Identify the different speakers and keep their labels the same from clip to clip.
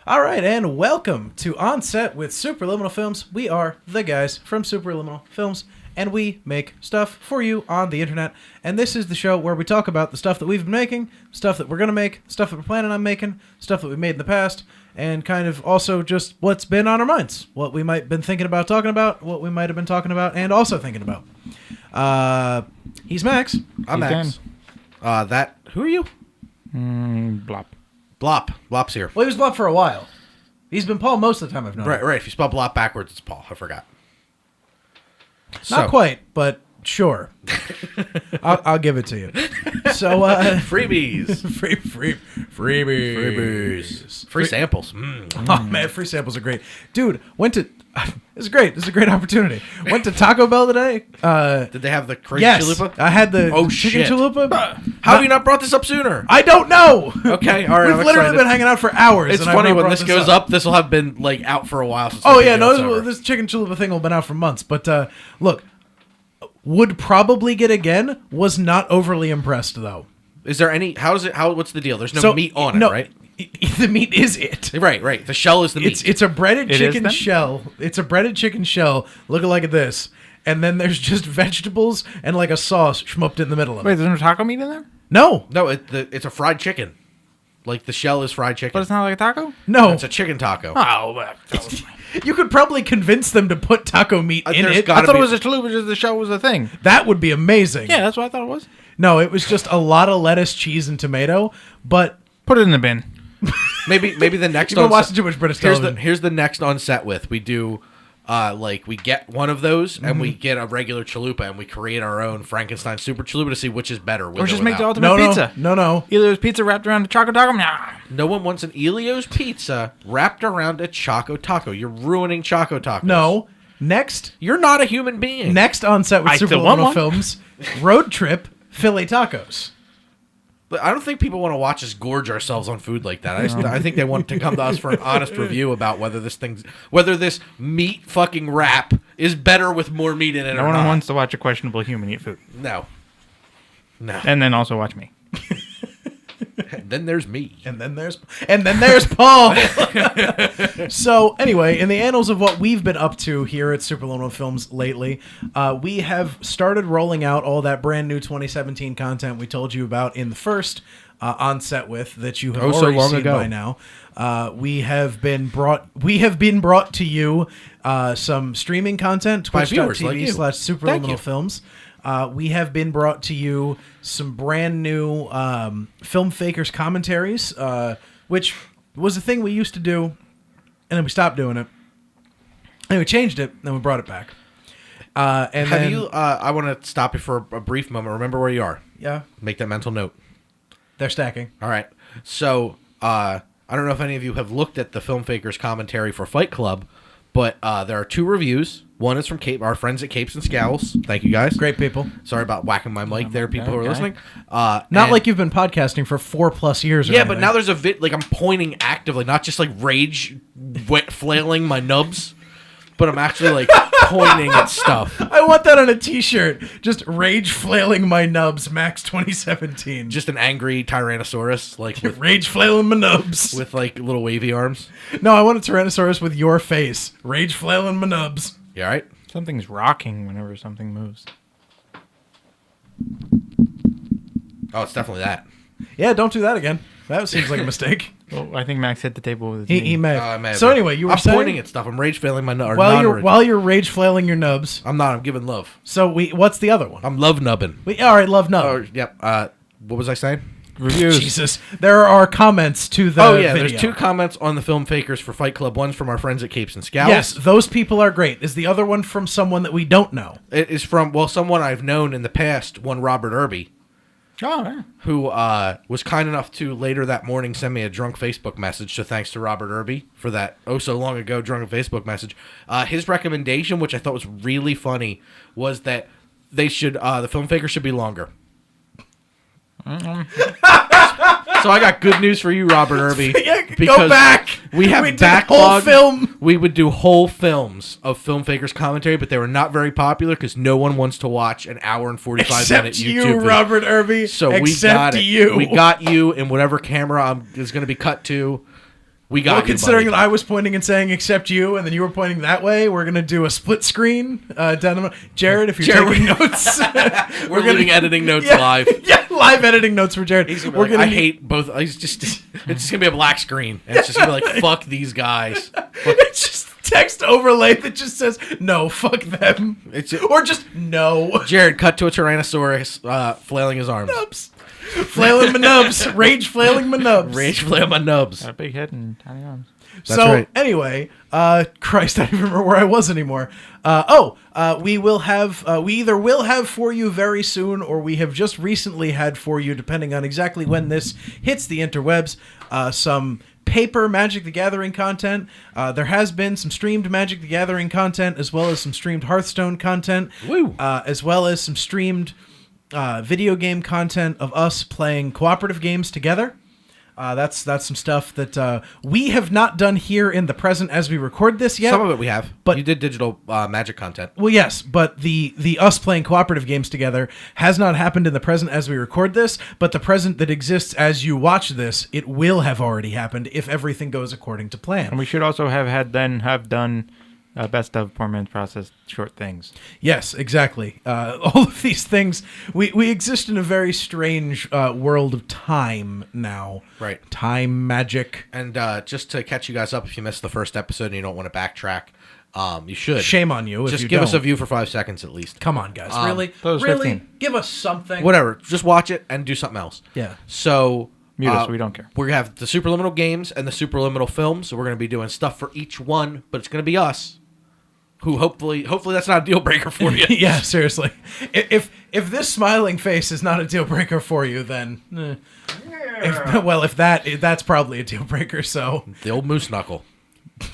Speaker 1: All right, and welcome to On Set with Supraliminal Films. We are the guys from Supraliminal Films, and we make stuff for you on the internet. And this is the show where we talk about the stuff that we've been making, stuff that we're going to make, stuff that we're planning on making, stuff that we've made in the past, and kind of also just what's been on our minds, what we might have been thinking about talking about, what we might have been talking about and also thinking about. He's Max.
Speaker 2: I'm Max. Who are you?
Speaker 3: Blop.
Speaker 2: Blop's here.
Speaker 1: Well, he was Blop for a while. He's been Paul most of the time I've known him.
Speaker 2: Right. If you spell Blop backwards, it's Paul. I forgot.
Speaker 1: Not quite, but sure. I'll give it to you. So,
Speaker 2: freebies.
Speaker 1: Freebies.
Speaker 2: Free samples.
Speaker 1: Oh, man, free samples are great. Dude, this is great. This is a great opportunity. Went to Taco Bell today.
Speaker 2: Did they have the crazy chalupa?
Speaker 1: I had the chicken chalupa.
Speaker 2: How have you not brought this up sooner?
Speaker 1: I don't know.
Speaker 2: Okay, all right.
Speaker 1: We've literally been hanging out for hours.
Speaker 2: It's funny when this goes up, this will have been like out for a while.
Speaker 1: This chicken chalupa thing will have been out for months. But look, would probably get again. Was not overly impressed though.
Speaker 2: Is there any? What's the deal? There's no meat on it, right?
Speaker 1: The meat is it.
Speaker 2: Right. The shell is the meat.
Speaker 1: It's a breaded chicken shell. It's a breaded chicken shell looking like this. And then there's just vegetables and like a sauce schmupped in the middle of it.
Speaker 3: Wait, there's no taco meat in there?
Speaker 1: No.
Speaker 2: No, it's a fried chicken. Like the shell is fried chicken.
Speaker 3: But it's not like a taco?
Speaker 1: No.
Speaker 2: It's a chicken taco.
Speaker 3: Oh,
Speaker 1: you could probably convince them to put taco meat in it.
Speaker 3: I thought it was a chalupa, just the shell was a thing.
Speaker 1: That would be amazing.
Speaker 3: Yeah, that's what I thought it was.
Speaker 1: No, it was just a lot of lettuce, cheese, and tomato, but...
Speaker 3: Put it in the bin.
Speaker 2: Maybe the next.
Speaker 1: You've been watching too much British television.
Speaker 2: Here's the next on set with. We do, we get one of those and we get a regular chalupa and we create our own Frankenstein super chalupa to see which is better.
Speaker 3: Or just make the ultimate pizza.
Speaker 1: No.
Speaker 3: Elio's pizza wrapped around a Choco Taco. Nah.
Speaker 2: No one wants an Elio's pizza wrapped around a Choco Taco. You're ruining Choco Tacos.
Speaker 1: No. Next.
Speaker 2: You're not a human being.
Speaker 1: Next on set with Supraliminal Films, Road Trip Philly Tacos.
Speaker 2: But I don't think people want to watch us gorge ourselves on food like that. I think they want to come to us for an honest review about whether this meat fucking wrap is better with more meat in it or not.
Speaker 3: No one wants to watch a questionable human eat food.
Speaker 2: No.
Speaker 3: And then also watch me.
Speaker 2: And then there's me.
Speaker 1: And then there's Paul. So anyway, in the annals of what we've been up to here at Supraliminal Films lately, we have started rolling out all that brand new 2017 content we told you about in the first on set with that you have already seen by now. We have been brought to you some streaming content, twitch.tv/Supraliminal Films. We have been brought to you some brand new Film Fakers commentaries, which was a thing we used to do, and then we stopped doing it. And we changed it, then we brought it back.
Speaker 2: I want to stop you for a brief moment. Remember where you are.
Speaker 1: Yeah.
Speaker 2: Make that mental note.
Speaker 1: They're stacking.
Speaker 2: All right. So, I don't know if any of you have looked at the Film Fakers commentary for Fight Club, but there are two reviews. One is from our friends at Capes and Scowls. Thank you, guys.
Speaker 1: Great people.
Speaker 2: Sorry about whacking my mic there, people who are listening.
Speaker 1: Not like you've been podcasting for 4+ years or anything.
Speaker 2: But now there's a like I'm pointing actively, not just like rage flailing my nubs, but I'm actually like pointing at stuff.
Speaker 1: I want that on a t-shirt. Just rage flailing my nubs, Max 2017.
Speaker 2: Just an angry Tyrannosaurus, like with
Speaker 1: rage flailing my nubs.
Speaker 2: With like little wavy arms.
Speaker 1: No, I want a Tyrannosaurus with your face. Rage flailing my nubs.
Speaker 2: You all right?
Speaker 3: Something's rocking whenever something moves.
Speaker 2: Oh, it's definitely that.
Speaker 1: Yeah, don't do that again. That seems like a mistake.
Speaker 3: Well, I think Max hit the table with his knee.
Speaker 1: He may have. So anyway, you were
Speaker 2: saying? I'm pointing at stuff. I'm rage flailing my nubs.
Speaker 1: While you're rage flailing your nubs.
Speaker 2: I'm not. I'm giving love.
Speaker 1: So what's the other one?
Speaker 2: I'm love nubbing.
Speaker 1: All right, love nub.
Speaker 2: Yep. What was I saying?
Speaker 3: Reviews.
Speaker 1: Jesus. There are comments to the video.
Speaker 2: There's two comments on the Film Fakers for Fight Club. One's from our friends at Capes and Scowls.
Speaker 1: Yes, those people are great. Is the other one from someone that we don't know?
Speaker 2: It is from, someone I've known in the past, one Robert Irby.
Speaker 3: Oh, yeah.
Speaker 2: Who was kind enough to later that morning send me a drunk Facebook message. So thanks to Robert Irby for that so long ago drunk Facebook message. His recommendation, which I thought was really funny, was that they should the Film Fakers should be longer. So I got good news for you, Robert Irby.
Speaker 1: Go back.
Speaker 2: We have backlog. We would do whole films of Film Fakers commentary, but they were not very popular because no one wants to watch an hour and 45-minute YouTube
Speaker 1: video. Robert Irby.
Speaker 2: So we got it. We got you in whatever camera is going to be cut to. We got
Speaker 1: well,
Speaker 2: you,
Speaker 1: considering
Speaker 2: buddy.
Speaker 1: that I was pointing and saying "except you," and then you were pointing that way, we're gonna do a split screen. Jared, if you're taking notes,
Speaker 2: We're leaving editing notes live.
Speaker 1: Yeah, live editing notes for Jared.
Speaker 2: We're gonna. I hate both. It's just gonna be a black screen, and it's just gonna be like, "Fuck these guys."
Speaker 1: It's just text overlay that just says "No, fuck them," or just "No."
Speaker 2: Jared, cut to a Tyrannosaurus flailing his arms.
Speaker 1: Nubs. Flailing my nubs. Rage flailing my nubs.
Speaker 2: Rage flailing my nubs.
Speaker 3: Got a big head and tiny arms.
Speaker 2: That's
Speaker 1: so
Speaker 2: right.
Speaker 1: anyway, Christ, I don't even remember where I was anymore. We will have, we either will have for you very soon, or we have just recently had for you, depending on exactly when this hits the interwebs, some paper Magic the Gathering content. There has been some streamed Magic the Gathering content, as well as some streamed Hearthstone content, as well as some streamed video game content of us playing cooperative games together. That's some stuff that we have not done here in the present as we record this yet.
Speaker 2: Some of it we have,
Speaker 1: but
Speaker 2: you did digital Magic content.
Speaker 1: Well, yes, but the us playing cooperative games together has not happened in the present as we record this, but the present that exists as you watch this, it will have already happened if everything goes according to plan.
Speaker 3: And we should also have done best of Poor Man's Process short things.
Speaker 1: Yes, exactly. All of these things, we exist in a very strange world of time now.
Speaker 2: Right.
Speaker 1: Time magic.
Speaker 2: And just to catch you guys up, if you missed the first episode and you don't want to backtrack, you should.
Speaker 1: Shame on you if
Speaker 2: just
Speaker 1: you
Speaker 2: give us a
Speaker 1: don't.
Speaker 2: view for 5 seconds at least.
Speaker 1: Come on, guys. Really?
Speaker 3: Those
Speaker 1: Really?
Speaker 3: 15.
Speaker 1: Give us something.
Speaker 2: Whatever. Just watch it and do something else.
Speaker 1: Yeah.
Speaker 2: So
Speaker 3: Mute us, we don't care.
Speaker 2: We're going to have the Supraliminal games and the Supraliminal films. So we're going to be doing stuff for each one, but it's going to be us. Who hopefully that's not a deal breaker for you.
Speaker 1: Yeah, seriously. If this smiling face is not a deal breaker for you, then if that's probably a deal breaker. So
Speaker 2: the old moose knuckle.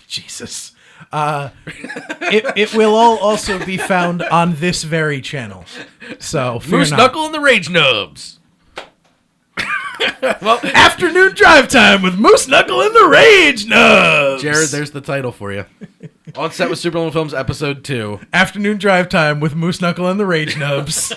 Speaker 1: Jesus. It will all also be found on this very channel. So
Speaker 2: Moose Knuckle and the Rage Knubs.
Speaker 1: Well, afternoon drive time with Moose Knuckle and the Rage Knubs.
Speaker 2: Jared, there's the title for you. On Set with Supraliminal Films, Episode 2.
Speaker 1: Afternoon drive time with Moose Knuckle and the Rage Knubs.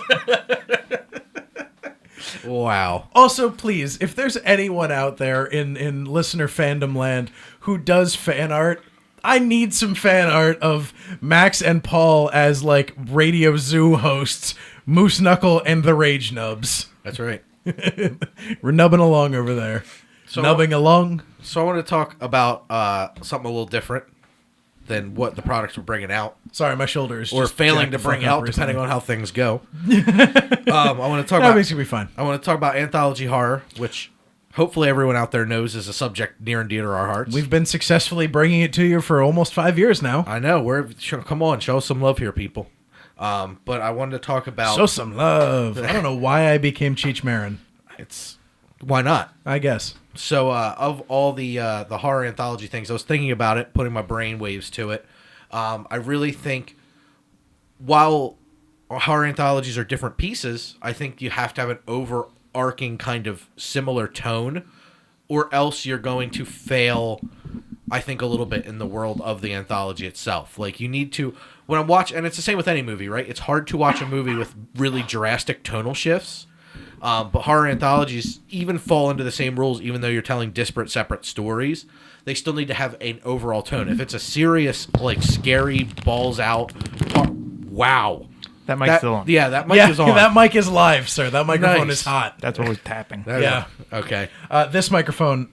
Speaker 2: Wow.
Speaker 1: Also, please, if there's anyone out there in listener fandom land who does fan art, I need some fan art of Max and Paul as, like, Radio Zoo hosts, Moose Knuckle and the Rage Knubs.
Speaker 2: That's right.
Speaker 1: We're nubbing along over there. Nubbing along.
Speaker 2: So I want to talk about something a little different than what the products we're bringing out.
Speaker 1: Sorry, my shoulder is
Speaker 2: or
Speaker 1: just
Speaker 2: failing
Speaker 1: jacked
Speaker 2: to
Speaker 1: the
Speaker 2: bring
Speaker 1: fuck up
Speaker 2: out,
Speaker 1: recently.
Speaker 2: depending on how things go. I want to talk about.
Speaker 1: Makes it be fun.
Speaker 2: I want to talk about anthology horror, which hopefully everyone out there knows is a subject near and dear to our hearts.
Speaker 1: We've been successfully bringing it to you for almost 5 years now.
Speaker 2: I know. Come on, show us some love here, people. But I wanted to talk about.
Speaker 1: Show some love. I don't know why I became Cheech Marin.
Speaker 2: Why not?
Speaker 1: I guess.
Speaker 2: So of all the horror anthology things, I was thinking about it, putting my brain waves to it. I really think while horror anthologies are different pieces, I think you have to have an overarching kind of similar tone, or else you're going to fail, I think, a little bit in the world of the anthology itself. Like, you need to, when I'm watching, and it's the same with any movie, right? It's hard to watch a movie with really drastic tonal shifts. But horror anthologies even fall into the same rules, even though you're telling disparate, separate stories. They still need to have an overall tone. If it's a serious, like, scary, balls out, wow.
Speaker 3: That mic's still on.
Speaker 2: Yeah, that mic is on.
Speaker 1: That mic is live, sir. That microphone is hot.
Speaker 3: That's always tapping.
Speaker 1: Yeah.
Speaker 2: Okay.
Speaker 1: This microphone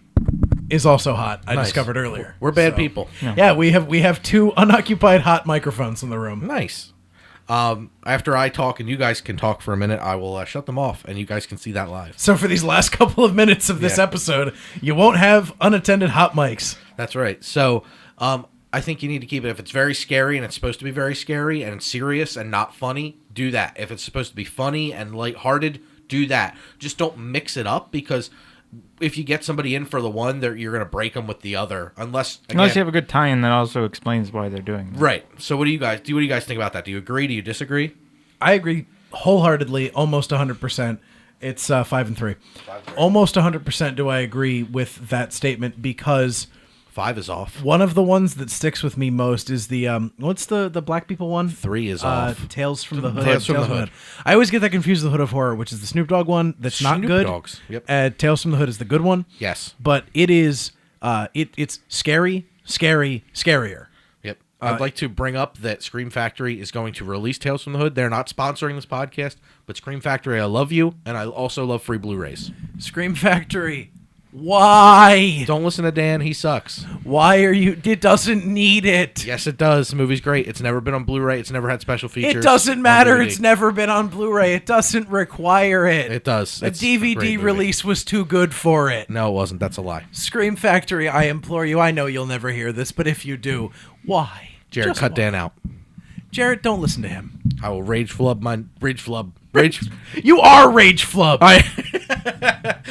Speaker 1: is also hot. I
Speaker 2: Nice.
Speaker 1: discovered earlier.
Speaker 2: We're bad people.
Speaker 1: Yeah, we have 2 unoccupied hot microphones in the room.
Speaker 2: Nice. After I talk and you guys can talk for a minute, I will shut them off, and you guys can see that live.
Speaker 1: So for these last couple of minutes of this episode, you won't have unattended hot mics.
Speaker 2: That's right. So, I think you need to keep it. If it's very scary and it's supposed to be very scary and it's serious and not funny, do that. If it's supposed to be funny and lighthearted, do that. Just don't mix it up, because if you get somebody in for the one, you're going to break them with the other. Unless you have
Speaker 3: a good tie-in that also explains why they're doing that.
Speaker 2: Right. So what do you guys think about that? Do you agree? Do you disagree?
Speaker 1: I agree wholeheartedly, almost 100%. It's 5 and 3. Almost 100% do I agree with that statement, because
Speaker 2: 5 is off.
Speaker 1: one of the ones that sticks with me most is the what's the black people one?
Speaker 2: 3 is off.
Speaker 1: Tales from the Hood.
Speaker 2: Tales from the Hood.
Speaker 1: I always get that confused with the Hood of Horror, which is the Snoop Dogg one. That's not
Speaker 2: Snoop
Speaker 1: good.
Speaker 2: Dogg's. Yep.
Speaker 1: Tales from the Hood is the good one.
Speaker 2: Yes.
Speaker 1: But it is It's scary, scarier.
Speaker 2: Yep. I'd like to bring up that Scream Factory is going to release Tales from the Hood. They're not sponsoring this podcast, but Scream Factory, I love you, and I also love free Blu-rays.
Speaker 1: Scream Factory. Why?
Speaker 2: Don't listen to Dan. He sucks.
Speaker 1: Why are you... It doesn't need it.
Speaker 2: Yes, it does. The movie's great. It's never been on Blu-ray. It's never had special features.
Speaker 1: It doesn't matter.
Speaker 2: on DVD.
Speaker 1: It's never been on Blu-ray. It doesn't require it.
Speaker 2: It does.
Speaker 1: A
Speaker 2: It's a great
Speaker 1: DVD
Speaker 2: movie.
Speaker 1: release was too good for it.
Speaker 2: No, it wasn't. That's a lie.
Speaker 1: Scream Factory, I implore you. I know you'll never hear this, but if you do, why?
Speaker 2: Jayrod,
Speaker 1: Just
Speaker 2: cut
Speaker 1: why?
Speaker 2: Dan out.
Speaker 1: Jared, don't listen to him.
Speaker 2: I will rage flub.
Speaker 1: You are Rage Flub.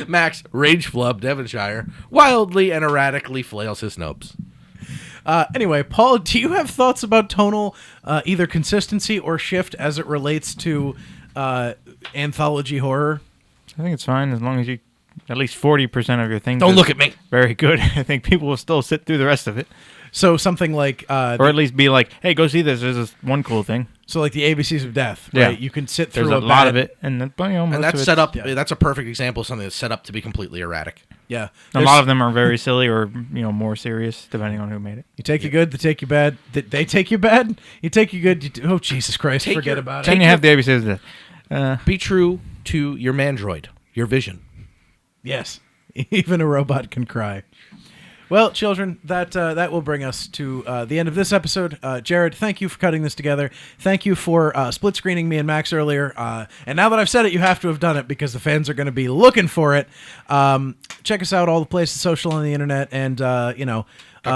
Speaker 2: Max Rage Flub Devonshire wildly and erratically flails his Knubs.
Speaker 1: Anyway, Paul, do you have thoughts about tonal either consistency or shift as it relates to anthology horror?
Speaker 3: I think it's fine as long as you at least 40% of your things.
Speaker 2: Don't
Speaker 3: is
Speaker 2: look at me.
Speaker 3: Very good. I think people will still sit through the rest of it,
Speaker 1: So something like,
Speaker 3: or at least be like, "Hey, go see this. There's this one cool thing."
Speaker 1: so like the ABCs of Death,
Speaker 3: Yeah.
Speaker 1: right? You can sit through
Speaker 3: There's a
Speaker 1: bad-
Speaker 3: lot of it, and most
Speaker 2: And that's
Speaker 3: of
Speaker 2: set up.
Speaker 1: yeah.
Speaker 2: That's a perfect example of something that's set up to be completely erratic.
Speaker 1: Yeah,
Speaker 3: A lot of them are very silly or more serious, depending on who made it.
Speaker 1: You take you good, they take you bad. They take you bad. You take you good. Oh Jesus Christ!
Speaker 2: Take
Speaker 1: Forget
Speaker 2: your-
Speaker 1: about
Speaker 3: Then
Speaker 1: it.
Speaker 3: you have the ABCs.
Speaker 2: Be true to your mandroid, your vision.
Speaker 1: Yes, even a robot can cry. Well, children, that will bring us to the end of this episode. Jared, thank you for cutting this together. Thank you for split screening me and Max earlier. And now that I've said it, you have to have done it because the fans are going to be looking for it. Check us out all the places social on the internet, and
Speaker 2: Duck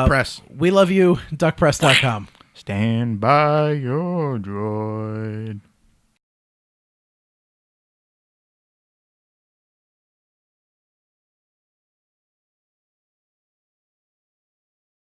Speaker 2: Press.
Speaker 1: We love you. Duckpress.com.
Speaker 3: Stand by your droid.